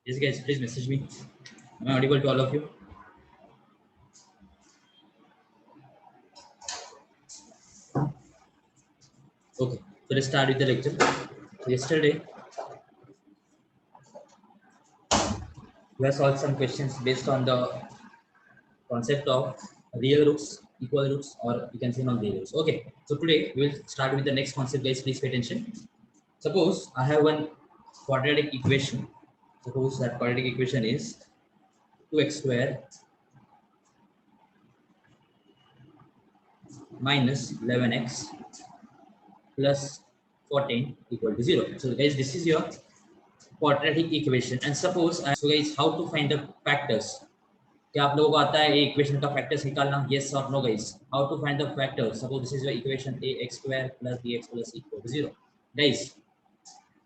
Yes, guys, please message me. Am I audible to all of you? Okay, so let's start with the lecture. So yesterday, we have solved some questions based on the concept of real roots, equal roots, or you can say non-real roots. Okay, so today we will start with the next concept, guys. Please pay attention. Suppose I have one quadratic equation. Suppose that quadratic equation is 2x square minus 11x plus 14 equal to 0. So guys, this is your quadratic equation. And suppose, so guys, how to find the factors? क्या आप लोगों को आता है equation का factors निकालना? Yes और no guys? How to find the factors? Suppose this is your equation ax square plus bx plus equal to 0. Guys,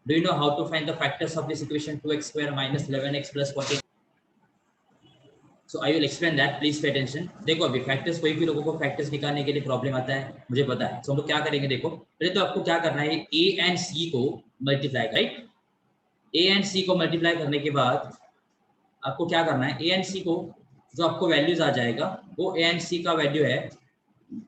do you know how to find the factors of this equation 2x square minus 11x plus 14? So I will explain that. Please pay attention. देखो अभी factors, कोई भी लोगों को factors निकालने के लिए problem आता है, मुझे पता है. तो हम लोग क्या करेंगे? देखो पहले तो आपको क्या करना है, a एंड c को multiply, right? a and c को मल्टीप्लाई करने के बाद आपको क्या करना है, a एंड c को जो आपको वैल्यूज आ जाएगा वो a एंड c का वैल्यू है,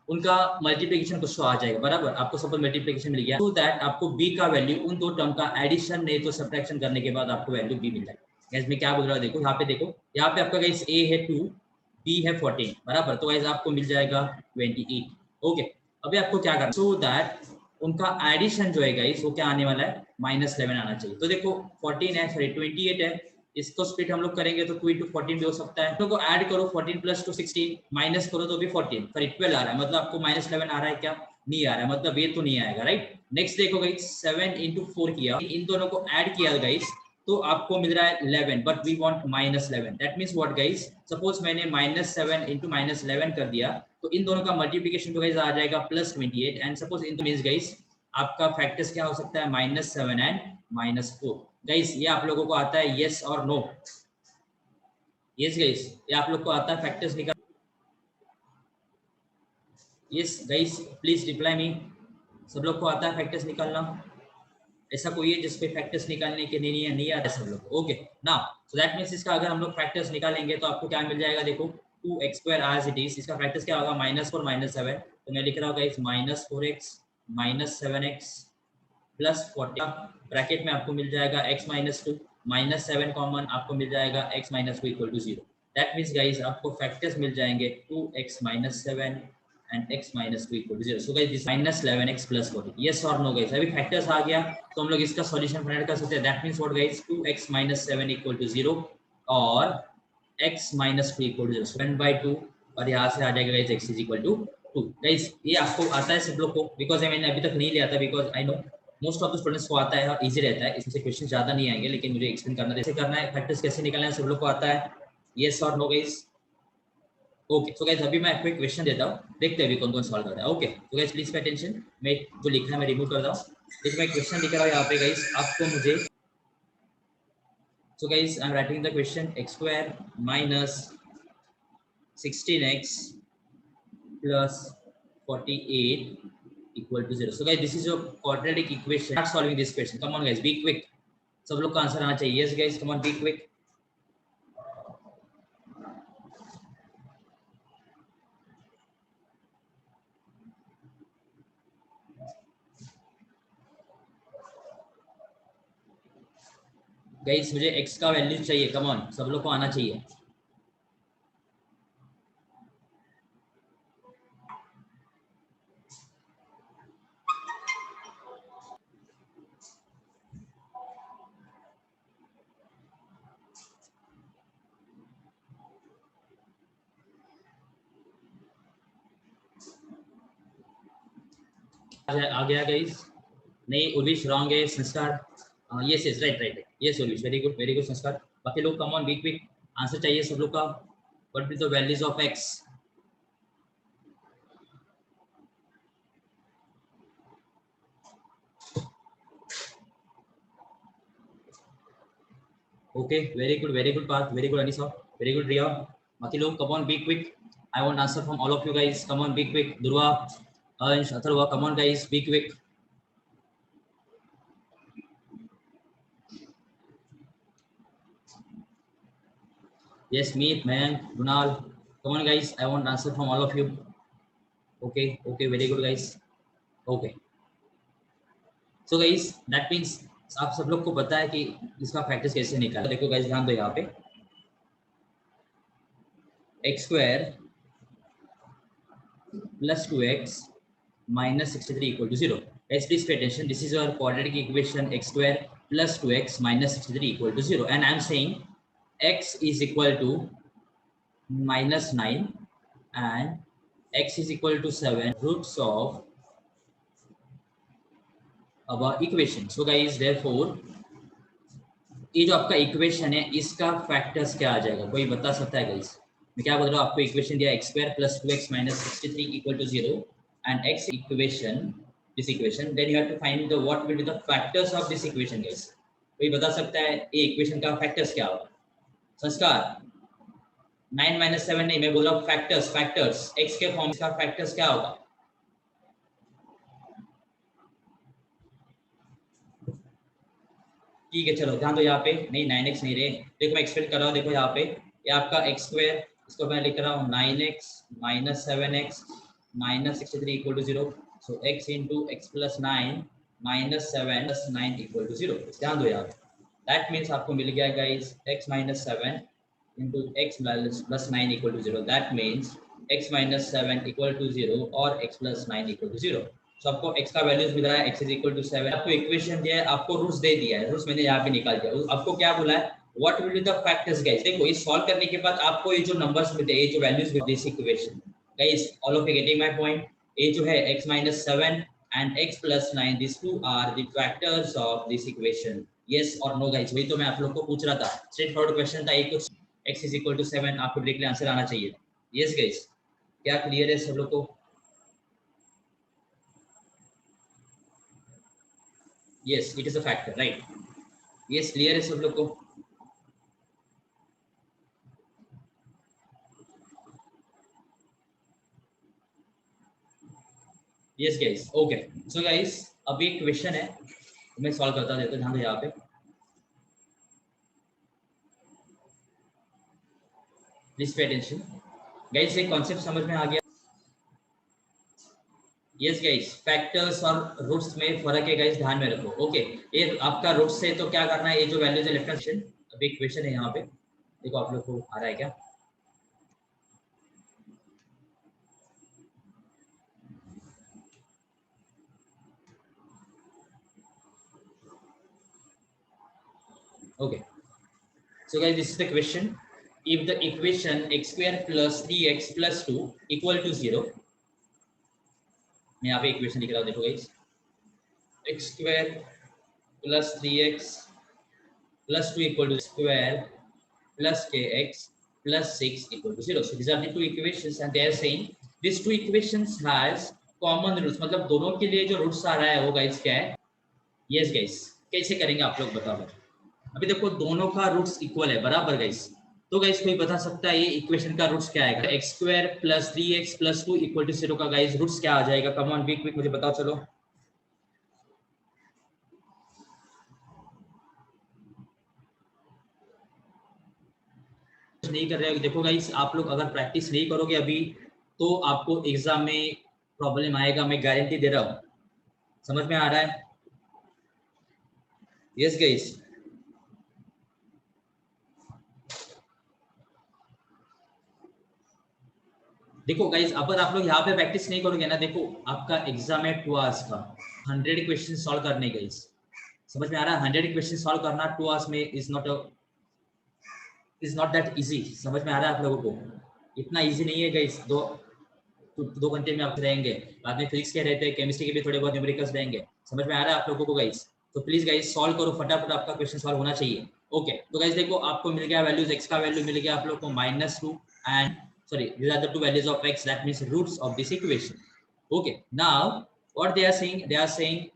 उनका मल्टीप्लिकेशन कुछ तो आ जाएगा, बराबर? आपको सपोज मल्टीप्लिकेशन मिल गया, तो दैट आपको b का वैल्यू उन दो टर्म का एडिशन नहीं तो सब्ट्रैक्शन करने के बाद आपको वैल्यू b मिल जाएगा. गाइस मैं क्या बोल रहा हूँ, देखो यहाँ पे, देखो यहाँ पे आपका गाइस a है 2, b है 14, बराबर? तो गाइस आपको मिल जाएगा 28. ओके, अभी आपको क्या करना, सो दैट उनका एडिशन जो है गाइस वो क्या आने वाला है, -11 आना चाहिए. तो देखो 14 है, सॉरी 28 है, इसको स्प्लिट हम लोग करेंगे तो 2 into 14 भी हो सकता है. तो ऐड करो 14 प्लस 2 16, माइनस करो तो भी 14, सॉरी 12 आ रहा है, मतलब आपको -11 आ रहा है क्या? नहीं आ रहा है, मतलब ये तो नहीं आएगा, राइट? नेक्स्ट देखो गाइस, 7 into 4 किया, इन दोनों को ऐड किया गाइस तो आपको मिल रहा है 11, but we want -11. That means what guys, suppose मैंने -7 into -11 कर दिया तो इन दोनों का मल्टीप्लिकेशन तो गाइस आ जाएगा +28. And suppose in means guys आपका फैक्टर्स क्या हो सकता है, -7 एंड -4. गाइस ये आप लोगों को आता है, यस और नो? यस गाइस, ये आप लोग को आता है फैक्टर्स निकाल? Yes guys, please reply me. सब लोग को आता है फैक्टर्स निकालना? ऐसा कोई है जिसपे फैक्टर्स निकालने के नहीं आता सब लोग? Okay, now so that means इसका अगर हम लोग फैक्टर्स निकालेंगे तो आपको क्या मिल जाएगा, देखो 2x square as it is, इसका फैक्टर्स क्या होगा, -4 -7. तो मैं लिख रहा हूँ guys -4x -7x plus 40, bracket में आपको मिल जाएगा x -2, -7 कॉमन, आपको मिल जाएगा x -2 equal to 0. That means guys आपको फैक्टर्स मिल जाएंगे 2x -7 and x -2 equal to 0. So guys this -11x plus 40. Yes और नो गाइज? अभी फैक्टर्स आ गया तो हम लोग इसका सॉल्यूशन फाइंड कर सकते हैं. That means what guys, 2x -7 equal to 0 और x -2 इक्वल टू 0, 1/2, और यहाँ से आ जाएगा guys x is equal to 2. Guys ये आपको आता है सब लोग को? बिकॉज मैंने अभी तक नहीं लिया था, because I know most of the students को आता है और इजी रहता है, इसमें से क्वेश्चन ज्यादा नहीं आएंगे, लेकिन मुझे एक्सप्लेन करना, जैसे करना है, फैक्टर्स कैसे निकालना है, सब लोग को आता है. यस और no guys? Okay, so guys अभी मैं आपको एक क्वेश्चन देता हूँ, देखते हैं अभी कौन कौन सॉल्व कर रहा है. ओके, तो गाइस प्लीज पे अटेंशन. मैं जो लिखा है मैं रिमूव कर रहा हूँ. देखिए मैं क्वेश्चन लिख रहा हूँ यहाँ पे गाइस, आपको मुझे, so guys I am writing the question, x square minus 16x plus 48 equal to 0. So guys, this is your quadratic equation. Start solving this question. Come on guys, be quick. सब लोग का answer आना चाहिए. Yes guys, come on, be quick. Guys मुझे x का value चाहिए. Come on, सब लोग को आना चाहिए. आ गया गाइस? नहीं, उर्विश रॉन्ग है. Sanskar, yes yes, right right, yes Urvish, very good Sanskar. बाकी लोग come on, be quick, answer चाहिए सब लोग का. What will the values of x? Okay, very good Parth, very good Anisa, very good Riya. बाकी लोग come on, be quick. I want answer from all of you guys. Come on, be quick. Durva, Ansh, Atharva, come on guys, be quick. Yes, me, Mayank, Runal. Come on, guys. I want answer from all of you. Okay, okay, very good, guys. Okay. So, guys, that means आप सब लोग को पता है कि इसका factors कैसे निकाला. देखो, guys, ध्यान दो यहाँ पे. X square plus 2x minus 63 equal to 0. Guys, please pay attention. This is our quadratic equation x square plus 2x minus 63 equal to 0. And I'm saying x is equal to minus 9 and x is equal to 7 roots of our equation. So guys, therefore ये जो आपका equation है इसका factors क्या आ जाएगा, कोई बता सकता है गाइस? मैं क्या बोल रहा हूँ, आपको इक्वेशन दिया x square plus 2x minus 63 equal to 0 and x equation, this equation, then you have to find the what will be the factors of this equation guys. कोई बता सकता है ये इक्वेशन का फैक्टर्स क्या होगा? संस्कार 9 minus 7 नहीं, मैं बोल रहा हूँ फैक्टर्स, फैक्टर्स x के फॉर्म का फैक्टर्स क्या होगा? ठीक है, चलो ध्यान दो यहाँ पे. नहीं 9x नहीं रे, देखो मैं एक्सप्लेन कर रहा हूँ. देखो यहाँ पे ये आपका x स्क्वायर, इसको मैं लिख रहा हूँ 9x minus 7x minus 63 equal to 0. So x into x plus 9 minus 7 plus 9 equal to 0. ध्यान दो यहाँ पे. That means आपको मिल गया guys x minus 7 into x plus 9 equal to 0. That means x minus 7 equal to 0 और x plus 9 equal to 0. तो आपको x का वैल्यूज मिल रहा है, x इज इक्वल टू 7. आपको इक्वेशन दिया है, आपको रूट्स दे दिया है, रूट्स मैंने यहाँ पे निकाल दिया. आपको क्या बोला है, what will be the factors guys. देखो ये सॉल्व करने के बाद आपको ये जो नंबर्स मिलते हैं, ये जो वैल्यूज मिलते हैं this equation guys, all of you getting my point. ये जो है x minus 7 and x plus 9, these two are the factors of this equation. yes or no guys, वही तो मैं आप लोग को पूछ रहा था. स्ट्रेट फॉरवर्ड क्वेश्चन था, एक x is equal to 7, आपको डायरेक्टली आंसर आना चाहिए. yes guys, क्या क्लियर है सब लोग को? yes, it is a factor, right? yes, clear है सब लोग को? yes guys, okay. so guys, अभी एक क्वेश्चन है, मैं सॉल्व करता हूं, ध्यान दो यहाँ पे. प्लीज पे अटेंशन गाइस, एक कॉन्सेप्ट समझ में आ गया? यस गाइस, फैक्टर्स और रूट्स में फर्क है गाइस, ध्यान में रखो. ओके, ये आपका रूट्स है तो क्या करना है, ये जो वैल्यूज है लेफ्ट हैंड साइड. अभी इक्वेशन है यहाँ पे, देखो आप लोग को आ रहा है क्या? Okay, so guys this is the question. if the equation x square plus 3x plus 2 equal to 0, मैं यहाँ पे इक्वेशन लिख रहा हूँ, देखो guys, x square plus 3x plus 2 equal to square plus kx plus 6 equal to 0. So these are the two equations and they are saying these two equations has common roots. मतलब दोनों के लिए जो roots आ रहा है वो guys क्या है? yes guys, कैसे करेंगे आप लोग बताओ. अभी देखो दोनों का रूट्स इक्वल है, बराबर गाइस. तो गाइस कोई बता सकता है ये इक्वेशन का रूट्स क्या आएगा? x square plus 3x plus 2 equal to 0 का गाइस रूट्स क्या आ जाएगा? कम ऑन क्विक मुझे बताओ. चलो नहीं कर रहे हो, देखो गाइस आप लोग अगर प्रैक्टिस नहीं करोगे अभी तो आपको एग्जाम में प्रॉब्लम आएगा, मैं गारंटी दे रहा हूँ. समझ में आ रहा है? यस गाइस, देखो गाइस अगर आप लोग यहाँ पे प्रैक्टिस नहीं करोगे ना, देखो आपका एग्जाम है 2 आवर्स का, 100 क्वेश्चन सॉल्व करने गाइस. समझ में आ रहा है? 100 क्वेश्चन सॉल्व करना 2 आवर्स में इज नॉट दैट इजी. समझ में आ रहा है आप लोगों को? इतना इजी नहीं है गाइस. 2 घंटे में आप रहेंगे, बाद में फिजिक्स के रहते हैं, केमिस्ट्री के भी थोड़े बहुत न्यूमेरिकल्स रहेंगे. समझ में आ रहा है आप लोगों को गाइस? तो प्लीज गाइस सॉल्व करो फटाफट, आपका क्वेश्चन सॉल्व होना चाहिए. ओके, तो गाइस देखो आपको मिल गया वैल्यूज, x का वैल्यू मिल गया आप लोग को -2 and sorry, these are the two values of x, that means roots of this equation. Okay, now what they are saying,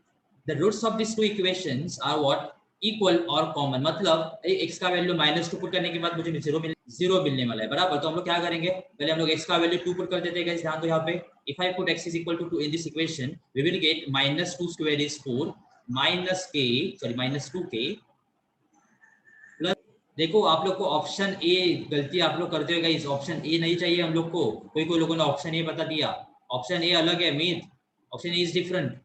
the roots of these two equations are what? Equal or common. मतलब x का value -2 put करने के बाद मुझे 0 मिलने वाला है, बराबर. तो हम लोग क्या करेंगे, पहले हम लोग x का वैल्यू 2 पुट कर देते हैं गाइस. ध्यान दो यहाँ पे, if I put x is equal to 2 in this equation, we will get -2 square is 4 minus 2k plus देखो आप लोग को ऑप्शन ए गलती आप लोग करते हो गाइस, ऑप्शन ए नहीं चाहिए हम लोग को। कोई लोगों ने ऑप्शन ए बता दिया, ऑप्शन ए अलग है मीत, ऑप्शन ए इज डिफरेंट।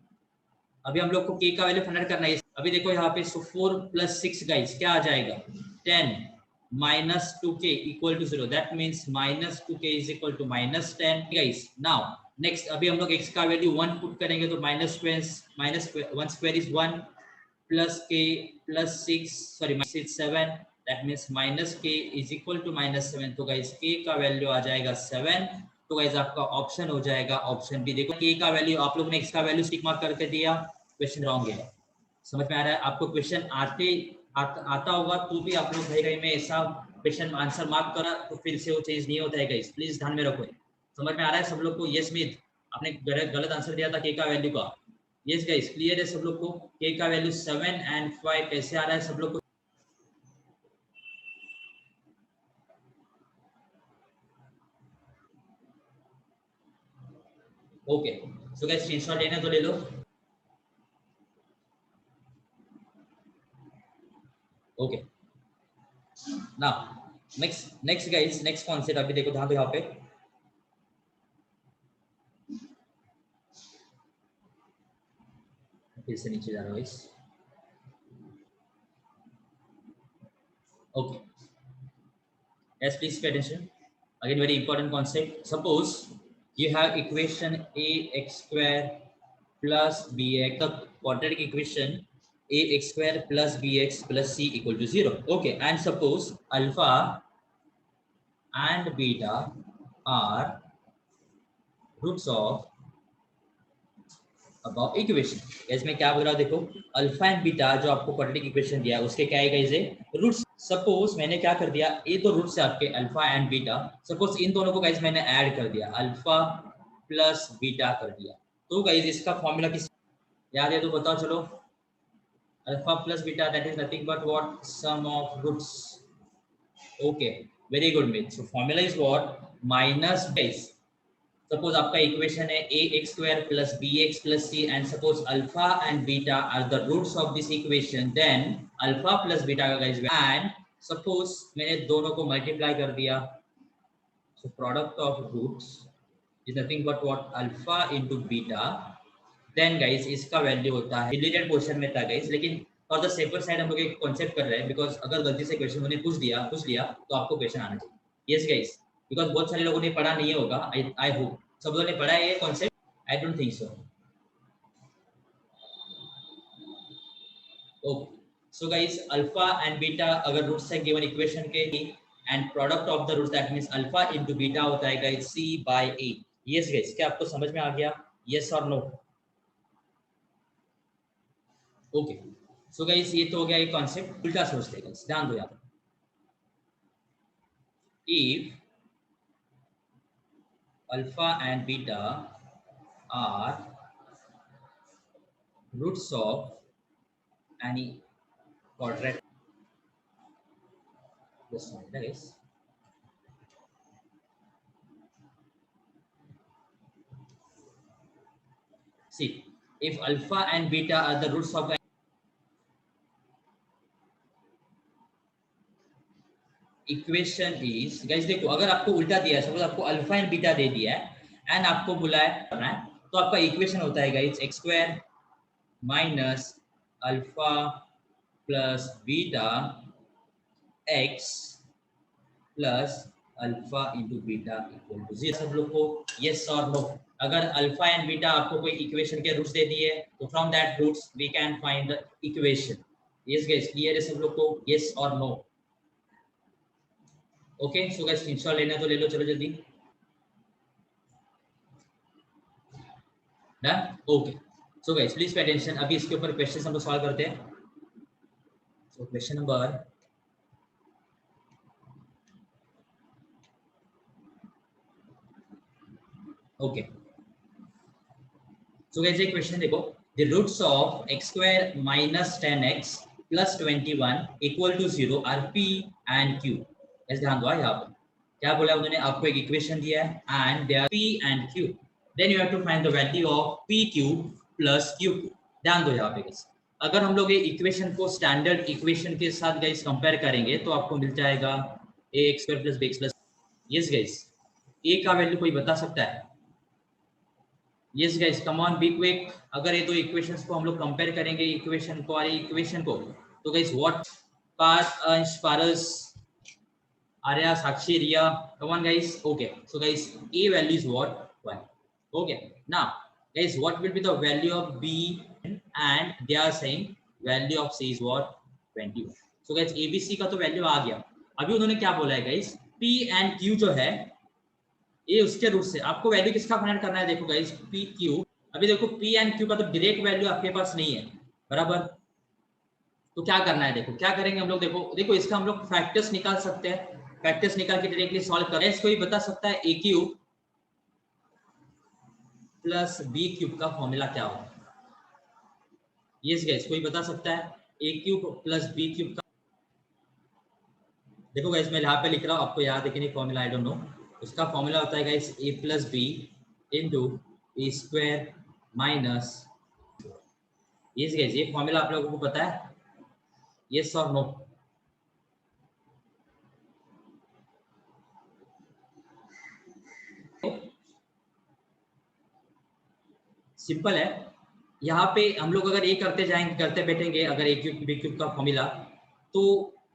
अभी हम लोग को के का वैल्यू फाइंड करना है। अभी देखो यहाँ पे, सो 4 + 6 गाइस क्या आ जाएगा, 10 - 2k equal to 0, that means -2k is equal to -10 guys. Now next अभी हम लोग x का वैल्यू 1 पुट करेंगे तो -1 square is 1 plus k plus 6 sorry minus 7, that means minus k is equal to -7। तो गाइस k का value आ जाएगा 7। तो गाइस आपका ऑप्शन हो जाएगा ऑप्शन बी। देखो k का वैल्यू आप लोग ने x का वैल्यू टिक मार्क करके दिया, क्वेश्चन रॉन्ग है। समझ में आ रहा है आपको? क्वेश्चन आता होगा तो भी आप लोग भाई में ऐसा क्वेश्चन आंसर मार्क करा तो फिर से वो चेंज नहीं होता है गाइस, प्लीज ध्यान में रखो। समझ में आ रहा है सब लोग को? यस मित, आपने गलत आंसर दिया था k का वैल्यू का। यस गाइस क्लियर है सब लोग को? k का वैल्यू 7 and 5 कैसे आ रहा है सब लोग को? ओके सो गाइस स्क्रीनशॉट लेना तो ले लो। Okay now next guys, next concept अभी देखो ध्यान दो यहाँ पे। फिर से नीचे जा रहा हूँ guys. Okay yes please pay attention, again very important concept. Suppose you have equation ax square plus bx, the quadratic equation ax square plus bx plus c equal to 0. Okay, and suppose alpha and beta are roots of about equation. इसमें क्या बोल रहा हूँ देखो, alpha and beta जो आपको quadratic equation दिया है उसके क्या है गाइस, रूट्स। सपोज मैंने क्या कर दिया, ये तो रूट्स है आपके alpha and beta, suppose in दोनों को गाइस मैंने ऐड कर दिया, अल्फा प्लस बीटा कर दिया। तो गाइस इसका फॉर्मूला किस याद है तो बताओ चलो। Alpha plus beta that is nothing but what, sum of roots. Okay very good Mith. So formula is what, minus base. Suppose आपका इक्वेशन है a x square plus b x plus c and suppose alpha and beta are the roots of this equation, then alpha plus beta का guys and suppose मैंने दोनों को multiply कर दिया, so product of roots is nothing but what, alpha into beta. Then guys इसका value होता है, related question में था गाइस, लेकिन फॉर द सेफर साइड हम लोग एक कॉन्सेप्ट कर रहे हैं, बिकॉज अगर गलती से क्वेश्चन उन्होंने पूछ लिया तो आपको क्वेश्चन आना चाहिए। यस गाइस, बिकॉज बहुत सारे लोगों ने पढ़ा नहीं होगा, आई होप सब लोगों ने पढ़ा है ये concept, I don't think so. Okay so guys alpha and beta अगर रूट्स है गिवन इक्वेशन के, and product of the roots that means alpha into beta होता है गाइस c/a। यस गाइस क्या आपको समझ में आ गया? यस और नो? ओके सो गाइस ये तो हो गया एक कॉन्सेप्ट। उल्टा सोचते हैं गाइस, ध्यान दो यहाँ पर। If alpha and beta are roots of any quadratic, just one minute guys. See, if alpha and beta are the roots of equation is guys, देखो अगर आपको उल्टा दिया है, सपोज आपको अल्फा एंड बीटा दे दिया है एंड आपको बुलाया करना है, तो आपका इक्वेशन होता है guys x square minus alpha plus beta x plus alpha into beta equal to 0। सब लोग को यस और नो? अगर अल्फा एंड बीटा आपको कोई इक्वेशन के रूट्स दे दिए तो from that roots we can find the equation. Yes guys clear है सब लोग को? यस और no? Okay so guys screenshot लेना तो ले लो, चलो जल्दी। Done? Okay so guys please pay attention, अभी इसके ऊपर क्वेश्चंस हम लोग सॉल्व करते हैं। So question number okay so guys ये क्वेश्चन देखो, the roots of x square minus 10x प्लस 21 equal to 0 are p and q। ऐसे ध्यान दो यहाँ पर क्या बोला उन्होंने, आपको एक इक्वेशन दिया है and they are p and q, then you have to find the value of p q plus q। ध्यान दो यहाँ पे गाइस, अगर हम लोग ये इक्वेशन को स्टैंडर्ड इक्वेशन के साथ गाइस कंपेयर करेंगे तो आपको मिल जाएगा a x square plus b x plus. Yes guys, a का वैल्यू कोई बता सकता है? Yes guys, come on be quick. अगर ये दो इक्वेशंस को हम लोग कंपेयर करेंगे, इक्वेशन को और इक्वेशन को, तो guys what Parth, Ansh, Paras, Arya, Sakshi, Riya, come on guys. Okay, so guys a value is what 1. Okay, now guys what will be the value of b and they are saying value of c is what 21. So guys ABC का तो value आ गया। अभी उन्होंने क्या बोला है guys, P and Q जो है ये उसके रूट से आपको वैल्यू किसका फाइंड करना है। देखो गाइस पी क्यू, अभी देखो पी एंड क्यू का तो डायरेक्ट वैल्यू आपके पास नहीं है, बराबर। तो क्या करना है, देखो क्या करेंगे हम लोग। देखो देखो इसका हम लोग फैक्टर्स निकाल सकते हैं, फैक्टर्स निकाल के डायरेक्टली सॉल्व करें। इसको ही बता सकता है ए क्यूब प्लस बी क्यूब का फॉर्मूला क्या होगा। यस गाइस, कोई बता सकता है ए क्यूब प्लस बी क्यूब का? देखो गाइस मैं यहाँ पे लिख रहा हूँ, आपको याद है कि नहीं फॉर्मूला, आई डोंट नो। उसका फॉर्मूला होता है गाइस ए प्लस बी इंटू ए स्क्वायर माइनस। यस गाइस, ये फॉर्मूला आप लोगों को पता है? यस और नो? सिंपल है। यहाँ पे हम लोग अगर ये करते जाएंगे, करते बैठेंगे, अगर ए क्यूब बी क्यूब का फॉर्मूला, तो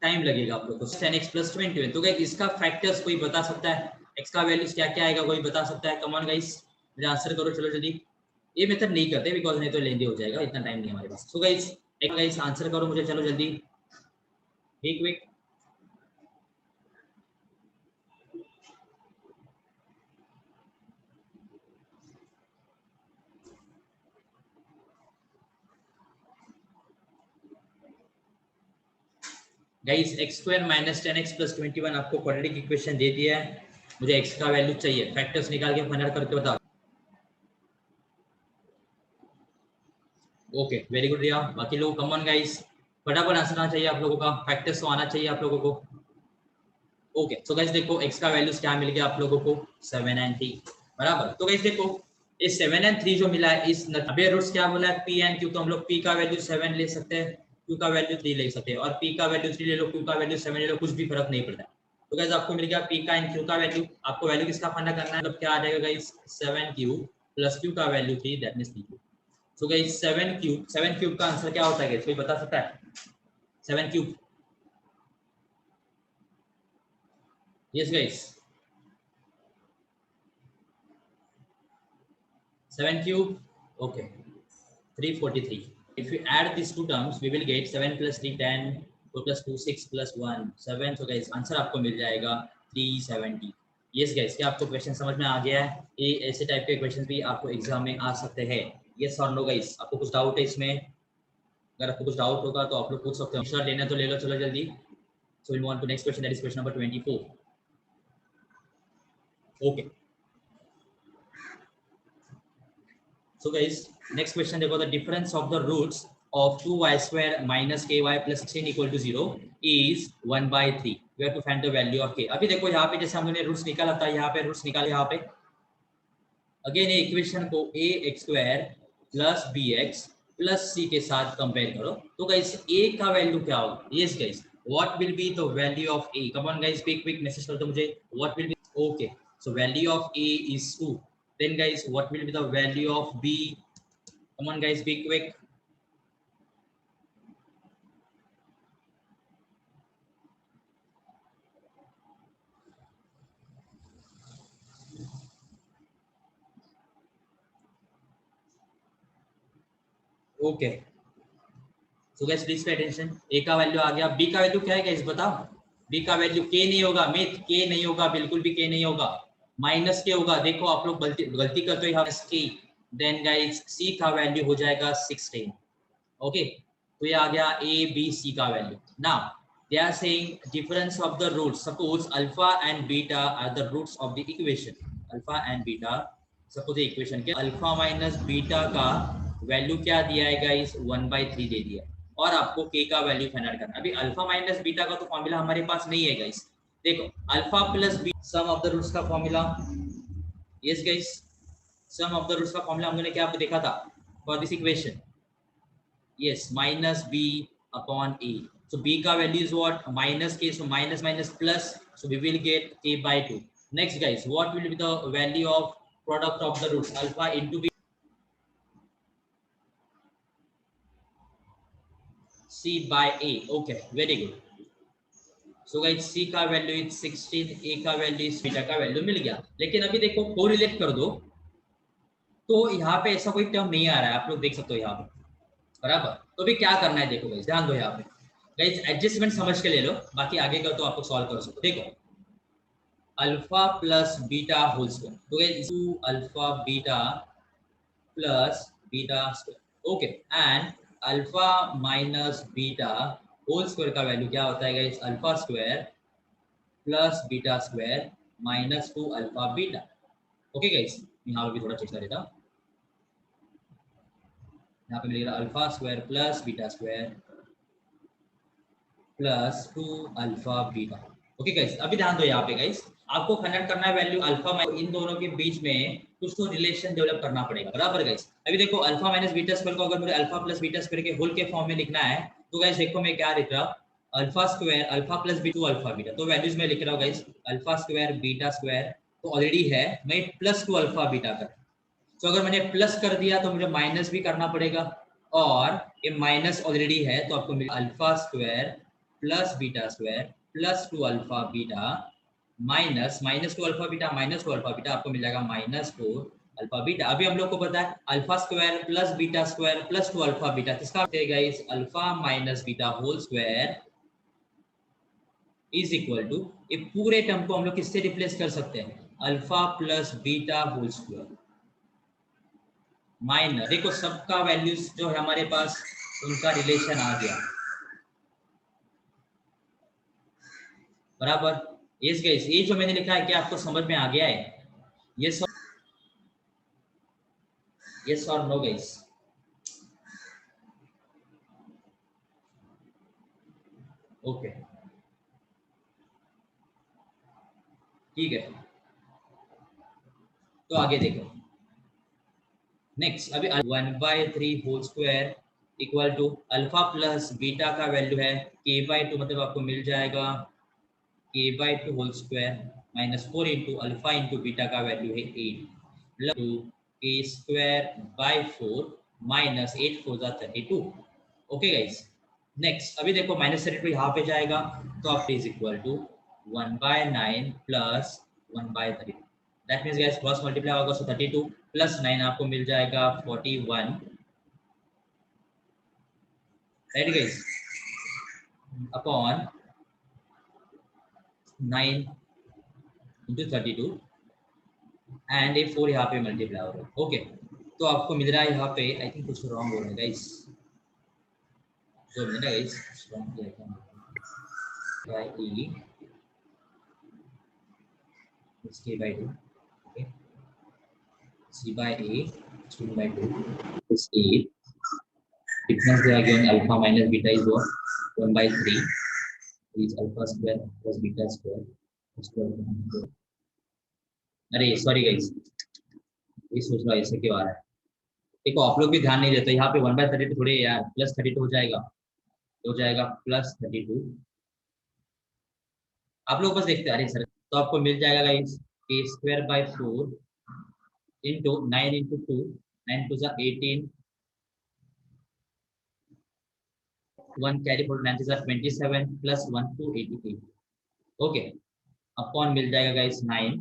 टाइम लगेगा आप लोग को। 10x प्लस 21, तो गाइस इसका फैक्टर्स कोई बता सकता है? x का वैल्यूज क्या क्या आएगा, कोई बता सकता है? कम ऑन गाइस, मुझे आंसर करो, चलो जल्दी। ये मेथड नहीं करते बिकॉज नहीं तो लेंदी हो जाएगा, इतना टाइम नहीं हमारे पास। सो गाइस एक गाइस आंसर करो मुझे, चलो जल्दी, एक quick. Guys x square minus 10x प्लस 21 आपको क्वाड्रेटिक इक्वेशन दे दिया है, मुझे x का वैल्यू चाहिए, फैक्टर्स निकाल के फाइंड आउट करके बताओ। ओके वेरी गुड रिया, बाकी लोग कम ऑन गाइस, फटाफट आंसर आना चाहिए आप लोगों का, फैक्टर्स तो आना चाहिए आप लोगों को। ओके सो गाइस देखो x का वैल्यूज क्या मिल गया आप लोगों को, 7 एंड 3, बराबर। तो गाइस देखो इस 7 एंड 3 जो मिला है, इस अबे रूट्स क्या बोला है, p एंड q, तो हम लोग p का वैल्यू 7 ले सकते हैं, q का वैल्यू 3 ले सकते हैं, और p का वैल्यू 3 ले लो, q का वैल्यू 7 ले लो, कुछ भी फर्क नहीं पड़ता। तो गाइस आपको मिल गया p का एंड q का वैल्यू। आपको वैल्यू किसका फाइंड करना है, मतलब क्या आ जाएगा गाइस, 7q प्लस q का value 3, that means 3q। So guys 7 cube का आंसर क्या होता है गाइस, कोई बता सकता है? 7 cube, yes guys 7 cube, okay, 343. If you add these two terms, we will get 7 plus 3 10, 4 plus 2 6 plus 1 7. So guys answer आपको मिल जाएगा 370. यस गाइस, क्या आपको क्वेश्चन समझ में आ गया है? ये ऐसे टाइप के क्वेश्चन भी आपको एग्जाम में आ सकते हैं। यस और नो गाइस, आपको कुछ डाउट है इसमें? अगर आपको कुछ डाउट होगा तो आप लोग पूछ सकते हो, सर लेना तो ले लो, चलो जल्दी। So we'll move on to next question, that is question number 24. Okay. So guys, next question देखो, the difference of the roots of 2y square minus ky plus 16 equal to 0 is 1/3. We have to find the value of k. अभी देखो यहाँ पे जैसे हमने roots निकाला था, यहाँ पे रूट्स निकाले, यहाँ पे अगेन ये इक्वेशन को a x square plus b x plus c के साथ कंपेयर करो, तो गाइस a का वैल्यू क्या होगा? Yes guys, what will be the value of a? Come on guys, quick quick message कर दो मुझे, what will be? Okay, so value of a is 2. Then guys what will be the value of b? Come on guys, be quick. Okay. So guys please pay attention. A का value आ गया, B का value क्या है guys बताओ? B का value K नहीं होगा, myth K नहीं होगा, बिल्कुल भी K नहीं होगा, माइनस K होगा। देखो आप लोग गलती करते हो यहाँ K। देन गाइस C का वैल्यू हो जाएगा 16. ओके, तो ये आ गया A B C का value. Now they are saying difference of the roots. Suppose alpha and beta are the roots of the equation. Alpha and beta, suppose equation के alpha minus beta का value क्या दिया है guys, 1/3 दे दिया, और आपको k का वैल्यू फाइंड आउट करना। अभी अल्फा माइनस बीटा का तो फॉर्मूला हमारे पास नहीं है गाइस। देखो alpha plus b, sum of the roots का formula. Yes guys, sum of the roots का फॉर्मूला हमने क्या आपको देखा था for this equation? yes, minus b upon a. So b ka value is what? Minus k. So minus minus plus. So we will get k by 2. Next guys, what will be the value of product of the roots? Alpha into b. C by a. Okay, very good. So guys c का value is 16, a का value is beta का value मिल गया। लेकिन अभी देखो correlate कर दो तो यहाँ पे ऐसा कोई टर्म नहीं आ रहा है, आप लोग देख सकते हो यहाँ पे, बराबर। तो अभी क्या करना है देखो गाइस, ध्यान दो यहाँ पे गाइस, एडजस्टमेंट समझ के ले लो, बाकी आगे का तो आपको सॉल्व कर सकते। देखो alpha plus beta whole square, तो guys alpha beta plus beta square, okay, and alpha minus beta whole square का वैल्यू क्या होता है guys? Alpha square plus beta square minus 2 alpha beta. Okay guys, यहाँ पे भी थोड़ा चेक कर देता हूँ। यहाँ पे मिलेगा alpha square plus beta square plus 2 alpha beta. Okay guys, अभी ध्यान दो यहाँ पे गाइस, आपको कनेक्ट करना है वैल्यू अल्फा, इन दोनों के बीच में कुछ तो रिलेशन डेवलप करना पड़ेगा, बराबर गाइस। अभी देखो अल्फा माइनस बीटा स्क्वायर को अगर मुझे अल्फा प्लस बीटा स्क्वायर के होल के फॉर्म में लिखना है तो गाइस देखो मैं क्या लिख रहा हूँ, alpha square alpha plus b 2 alpha beta. तो वैल्यूज में लिख रहा हूँ गाइस, अल्फा स्क्वायर बीटा स्क्वायर तो ऑलरेडी है, मैं प्लस 2 अल्फा बीटा कर, तो अगर मैंने प्लस कर दिया तो मुझे माइनस भी करना पड़ेगा, और ये माइनस ऑलरेडी है तो आपको मिलेगा alpha square plus beta square plus 2 alpha beta minus minus 2 alpha beta minus 2 alpha beta, आपको मिल जाएगा माइनस 4 अल्फा बीटा। अभी हम लोग को पता है alpha square plus beta square plus 2 alpha beta किसका देगा? इस alpha minus beta whole square is equal to, ये पूरे टर्म को हम लोग किससे रिप्लेस कर सकते हैं? Alpha plus beta whole square minus, देखो सबका वैल्यूज जो है हमारे पास उनका रिलेशन आ गया, बराबर। यस गाइस, ये जो मैंने लिखा है क्या आपको समझ में आ गया है? यस यस और नो गाइस? ओके ठीक है, तो आगे देखो नेक्स्ट। अभी 1/3 whole square equal to alpha plus beta का वैल्यू है k/2, मतलब आपको मिल जाएगा k/2 whole square minus 4 into alpha into beta का वैल्यू है 8 plus 2 k square by 4 minus 8 4 32। Okay guys, next अभी देखो माइनस 32 यहाँ पे जाएगा तो आप is equal to 1/9 plus 1/32, that means guys cross multiply होगा, सो 32 प्लस 9 आपको मिल जाएगा 41, right guys, upon 9 into 32 and ये 4 यहाँ पे मल्टीप्लाई हो रहा है। ओके, तो आपको मिल रहा है यहाँ पे, आई थिंक कुछ रॉन्ग हो रहा है गाइस, जो मिल रहा है गाइस रॉन्ग किया था bye e is k by 2, okay, c by a 2/2 is 8, difference there again alpha minus beta is what? 1/3 is alpha square plus beta square square। अरे सॉरी गाइस, ये सोच रहा ऐसे क्यों आ रहा है, देखो आप लोग भी ध्यान नहीं देते यहाँ पे 1/32 थोड़े यार, प्लस 32 हो जाएगा प्लस 32, आप लोग बस देखते हैं। अरे सर, तो आपको मिल जाएगा guys k square by 4 into 9 into 2, 9 2 18, 1 carry for 9 27 plus 1 2 88, okay, अपॉन मिल जाएगा गाइस 9,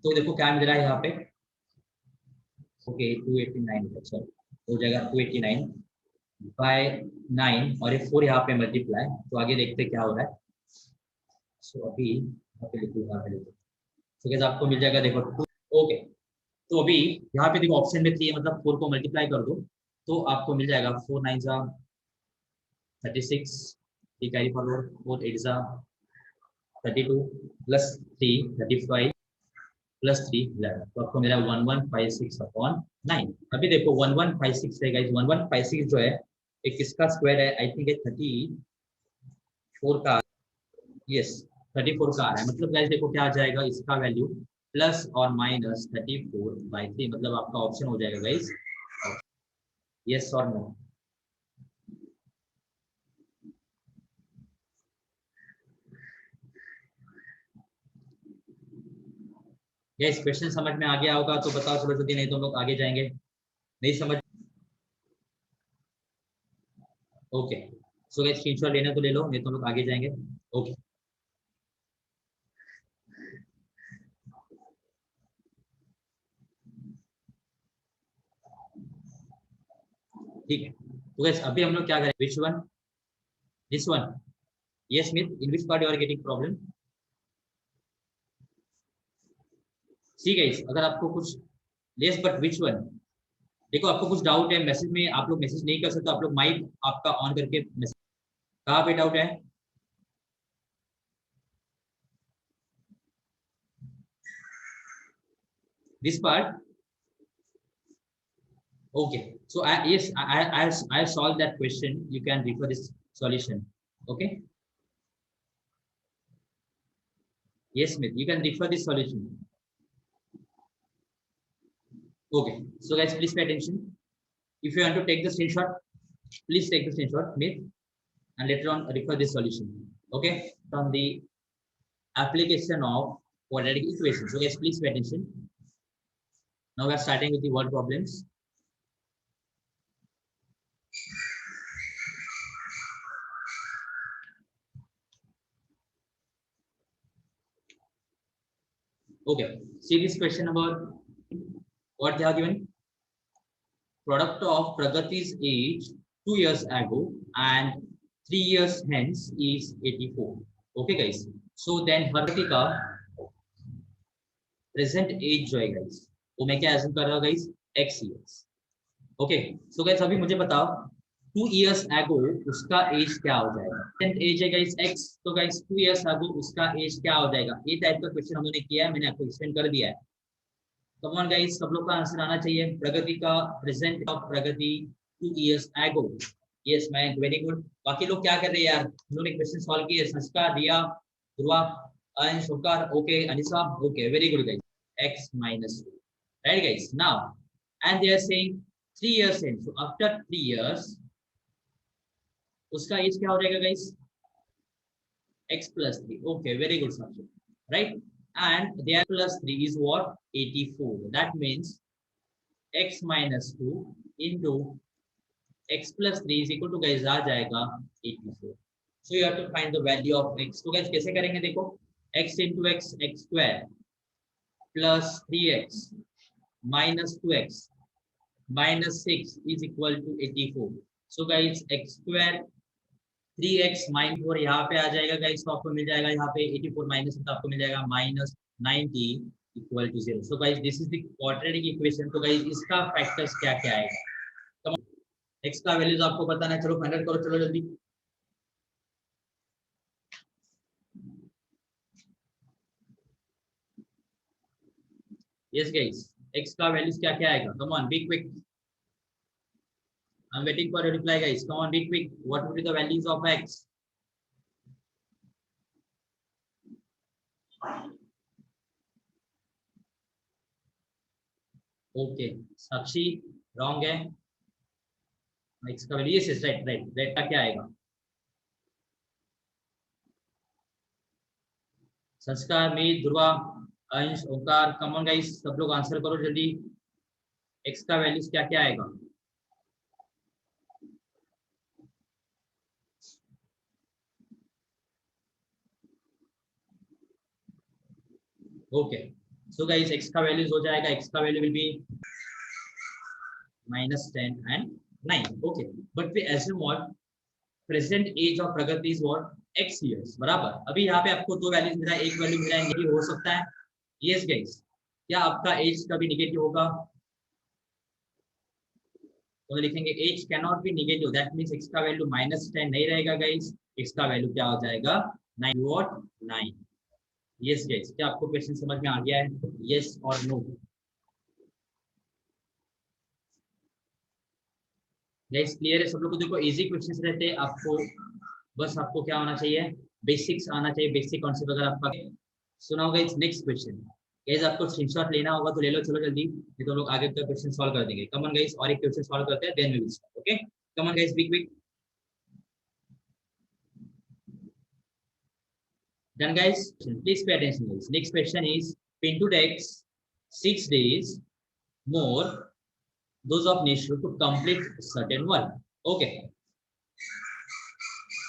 तो देखो क्या मिल रहा है यहाँ पे, ओके 289, अच्छा हो जाएगा 289 बाय 9 और ये 4 यहाँ पे मल्टीप्लाई, तो आगे देखते क्या हो रहा है। सो अभी यहाँ पे लिखो, यहाँ पे लिखो, तो कैसे आपको मिल जाएगा देखो 2, ओके, तो अभी यहाँ पे देखो ऑप्शन में 3 है, मतलब 4 को मल्टीप्लाई कर दो तो आपको मिल जाएगा 4 9 जा 36, 3 कैरी फॉरवर्ड 4 8 जा 32 प्लस 3 35 प्लस 3 11, तो आपको मेरा 1156 अपॉन 9। अभी देखो 1156 है गाइस, 1156 जो है एक किसका स्क्वायर है? आई थिंक 34 का, यस 34 का आ रहा है, मतलब गाइस देखो क्या आ जाएगा इसका वैल्यू प्लस और माइनस 34/3, मतलब आपका ऑप्शन हो जाएगा गाइस यस और नो। गाइस क्वेश्चन समझ में आ गया होगा तो बताओ थोड़ा जल्दी, नहीं तो हम लोग आगे जाएंगे। नहीं समझ, ओके। सो गाइस स्क्रीनशॉट लेना तो ले लो, नहीं तो हम लोग आगे जाएंगे। ओके ठीक है। तो गाइस अभी हम लोग क्या करें, which one, this one, yes मिथ, in which part you are getting problem. ठीक है, अगर आपको कुछ लेस बट विच वन, देखो आपको कुछ डाउट है मैसेज में, आप लोग मैसेज नहीं कर सकते, आप लोग माइक आपका ऑन करके मैसेज, कहाँ पे डाउट है। This part, okay, so yes, I solved that question, you can refer this solution. Okay, yes Smith, you can refer this solution. Okay, so guys please pay attention, if you want to take the screenshot, please take the screenshot Smith, and later on refer this solution. Okay, from the application of quadratic equation. So guys please pay attention, now we are starting with the word problems. Okay, see this question about what they have given. Product of Pragati's age 2 years ago and 3 years hence is 84. Okay guys, so then Pragati का present age जो है guys, वो मैं क्या assume कर रहा हूँ guys, x years. Okay, so guys अभी मुझे बताओ 2 years ago उसका age क्या हो जाएगा, present age है guys x, तो guys 2 years ago उसका age क्या हो जाएगा, ये टाइप का क्वेश्चन हम लोगों ने किया है, मैंने आपको एक्सप्लेन कर दिया है। कम ऑन गाइस, सब लोग का आंसर आना चाहिए, प्रगति का present of Pragati 2 years ago। Yes man, very good. बाकी लोग क्या कर रहे हैं यार, हम लोग ने क्वेश्चन सॉल्व किए, संस्कार, Riya, Dhruva, Ansh, Omkar, okay, Anisha, okay, very good guys, x minus 2, right guys. Now and they are saying 3 years in, so after 3 years उसका एज क्या हो जाएगा guys, x plus 3, okay, very good subject, right? And their plus 3 is what, 84, that means x minus 2 into x plus 3 is equal to guys आ जाएगा 84। So you have to find the value of x। तो guys कैसे करेंगे, देखो x into x, x square plus 3x minus 2x minus 6 is equal to 84। So guys x square 3x minus 4 यहाँ पे आ जाएगा guys, तो आपको मिल जाएगा यहाँ पे 84 माइनस, तो आपको मिल जाएगा minus 90 equal to 0। So guys this is the quadratic equation. तो गाइस इसका फैक्टर्स क्या क्या आएगा, x का वैल्यूज आपको बताना है, चलो फाइंड आउट करो, चलो जल्दी। यस गाइस, x का वैल्यूज क्या क्या आएगा, कम on be quick, I am waiting for your reply guys, come on be quick, what would be the values of x। Okay Sakshi wrong है, x का value yes right right right का क्या आएगा, संस्कार, मीत, ध्रुवा, अंश, ओंकार, कम ऑन गाइस, सब लोग answer करो जल्दी, x का वैल्यूज क्या क्या आएगा। ओके सो गाइस x का वैल्यूज हो जाएगा, x का वैल्यू विल बी -10 and 9। ओके but we assume what present age of Pragati is what, x years, बराबर। अभी यहाँ पे आपको दो वैल्यूज मिला है, एक वैल्यू मिला है नेगेटिव, हो सकता है यस गाइस, क्या आपका एज कभी नेगेटिव होगा, तो लिखेंगे age can not be negative, that means x का वैल्यू -10 नहीं रहेगा गाइस, x का वैल्यू क्या हो जाएगा 9, व्हाट 9। यस गाइस, क्या आपको क्वेश्चन समझ में आ गया है, यस और नो। गाइस क्लियर है सब लोग को, देखो इजी क्वेश्चंस रहते हैं, आपको बस आपको क्या होना चाहिए, बेसिक्स आना चाहिए, बेसिक कॉन्सेप्ट अगर आपका। सुनाओ गाइस नेक्स्ट क्वेश्चन, गाइस आपको स्क्रीनशॉट लेना होगा तो ले लो, चलो जल्दी, नहीं तो लोग आगे का क्वेश्चन सॉल्व कर देंगे। कम ऑन गाइस, और एक क्वेश्चन सॉल्व करते हैं, then we will start. Okay, come on guys, quick quick. Done guys, please pay attention guys. Next question is Pintu takes 6 days more those of Nishu to complete certain work. Okay,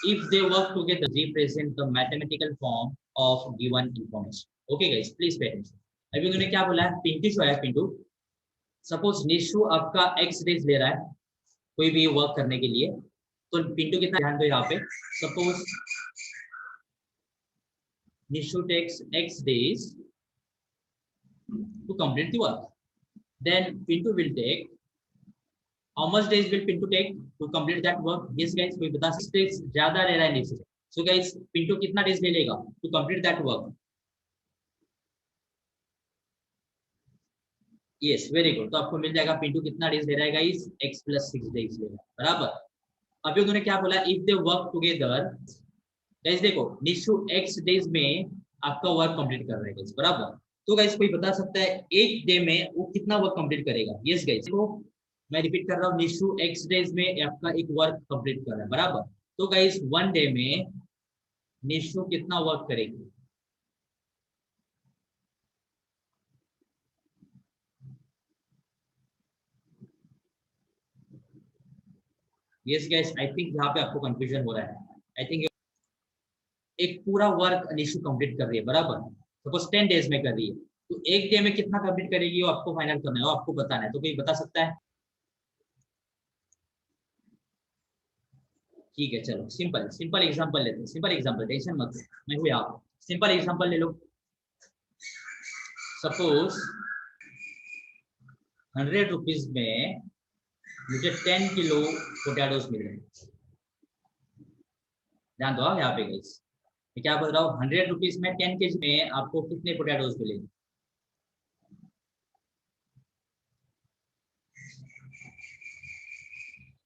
if they work together, represent the mathematical form of given information. Okay guys, please pay attention. अभी उन्होंने क्या बोला है, पिंटू जो है, Pintu suppose Nishu आपका x days ले रहा है कोई भी वर्क करने के लिए, तो पिंटू कितना, ध्यान दो यहाँ पे, suppose Nishu takes x days to complete the work, then Pintu will take, how much days will Pintu take to complete that work? Yes guys, कोई बता, 6 days ज्यादा ले रहा है निशु से, so guys Pintu कितना डेज ले लेगा to complete that work? Yes, very good, तो आपको मिल जाएगा पिंटू कितना डेज ले रहा है गाइस, x plus 6 डेज ले रहा है, बराबर। अभी उन्होंने क्या बोला, if they work together, guys देखो निशु x डेज में आपका वर्क कंप्लीट कर रहा है गाइस, बराबर। तो गाइस कोई बता सकता है एक डे में वो कितना वर्क कंप्लीट करेगा? यस गाइस, देखो मैं रिपीट कर रहा हूँ, निशु x डेज में आपका एक वर्क कंप्लीट कर रहा है, बराबर। तो गाइस वन डे में निशु कितना वर्क करेगी? यस गाइस, आई थिंक यहाँ पे आपको कंफ्यूजन हो रहा है। आई थिंक एक पूरा वर्क निशु कंप्लीट कर रही है, बराबर, सपोज 10 डेज में कर रही है, तो एक डे में कितना कंप्लीट करेगी वो आपको फाइनल करना है, वो आपको बताना है। तो कोई बता सकता है? ठीक है, चलो सिंपल सिंपल एग्जांपल लेते हैं, सिंपल एग्जांपल, टेंशन मत लो, मैं हूँ यहाँ। सिंपल एग्जांपल ले लो, सपोज 100 रुपीज में मुझे 10 किलो पोटैटोस मिल रहे हैं। ध्यान दो यहाँ पे गाइस, मैं क्या बोल रहा हूँ, 100 रुपीज में 10 केजी में आपको कितने पोटैटोस मिलेंगे?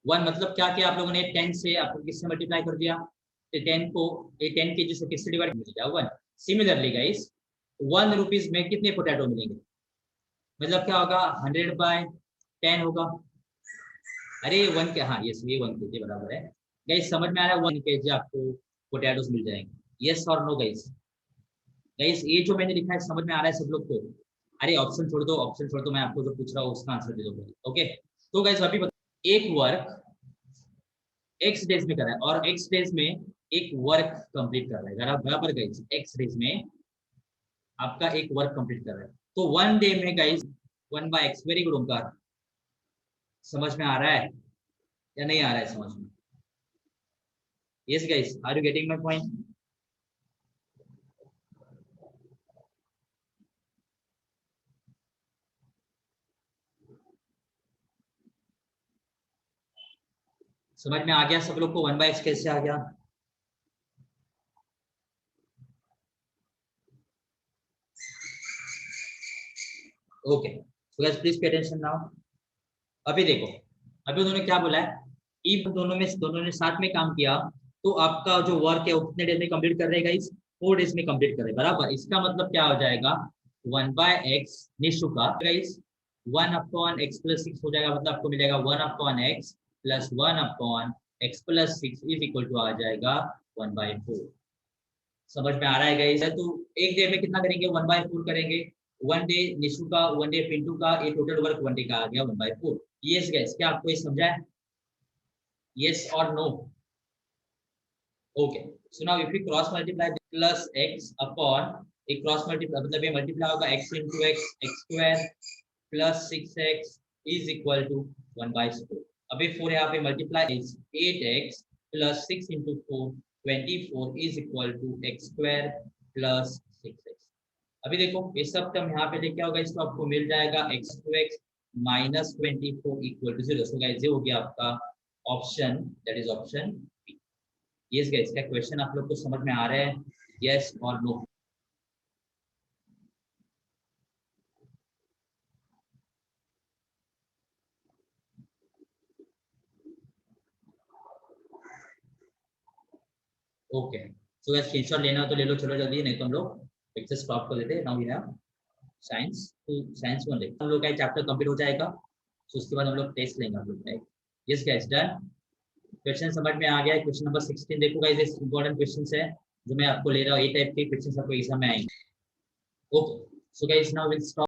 वन मतलब क्या किया आप लोगों ने, 10 से आपको किससे मल्टीप्लाई कर दिया, तो 10 को 10 केजी से किससे डिवाइड मिल गया, 1। सिमिलरली गाइस 1 रुपीज में कितने पोटैटो मिलेंगे? मतलब क्या होगा, 100/10 होगा। अरे 1 के, हाँ यस, ये 1 केजी बराबर है। गाइस समझ में आ रहा है, 1 केजी आपको पोटैटोस मिल जाएंगे, यस और नो गाइस? गाइस ये जो मैंने लिखा है समझ में आ रहा है सब लोग को? अरे ऑप्शन छोड़ दो, ऑप्शन छोड़ दो, मैं आपको जो पूछ रहा हूँ उसका आंसर दे दो। ओके, तो गाइस अभी एक वर्क x डेज में कर रहा है और x डेज में एक वर्क कंप्लीट कर रहा है, बराबर गाइस, x डेज में आपका एक वर्क कंप्लीट कर रहा है, तो 1 डे में guys 1/x। Very good Omkar, समझ में आ रहा है या नहीं आ रहा है समझ में? Yes guys, are you getting my point? समझ में आ गया सब लोग को 1/x कैसे आ गया? Okay, so guys please pay attention now. अभी देखो, अभी उन्होंने क्या बोला है, इफ दोनों ने साथ में काम किया तो आपका जो वर्क है वो कितने डेज में कंप्लीट कर रहेगा? इस 4 डेज में कंप्लीट करे, बराबर। इसका मतलब क्या हो जाएगा, 1/x निशु का गाइस 1/x+6 हो जाएगा, मतलब आपको मिलेगा 1/x plus 1/x+6 is equal to आ जाएगा 1/4। समझ में आ रहा है गाइस? तो एक डे में कितना करेंगे, 1/4 करेंगे। 1 डे निशु का, 1 डे पिंटू का, ये टोटल वर्क 1 डे का आ गया 1/4। यस गाइस, क्या आपको ये समझा है? Yes or no? Okay. So now if we cross multiply plus x upon a cross multiply, मतलब ये multiply होगा x into x, x square plus 6x is equal to 1/4. अभी 4 यहाँ पे multiply is 8x plus 6 into 4, 24 is equal to x square plus 6x. अभी देखो ये सब टर्म यहाँ पे लेके आओगे इसको आपको मिल जाएगा x to x minus 24 equal to 0. So guys ये हो गया आपका option, that is option B. Yes guys, क्या क्वेश्चन आप लोग को समझ में आ रहा है, यस और no? Okay, so guys screenshot लेना हो तो ले लो, चलो जल्दी, नहीं तो हम लोग लेक्चर स्टॉप कर देते हैं। Now we have science two science one लेंगे, हम लोग का चैप्टर कंप्लीट हो जाएगा। तो उसके बाद हम लोग टेस्ट लेंगे आप लोग का। Yes guys, done. क्वेश्चन समझ में आ गया है। क्वेश्चन नंबर 16 देखो गाइस, इस इंपॉर्टेंट क्वेश्चंस है जो मैं आपको ले रहा हूँ। ए टाइप के क्वेश्चंस आपको एग्जाम में आएंगे। Okay, so guys now will stop.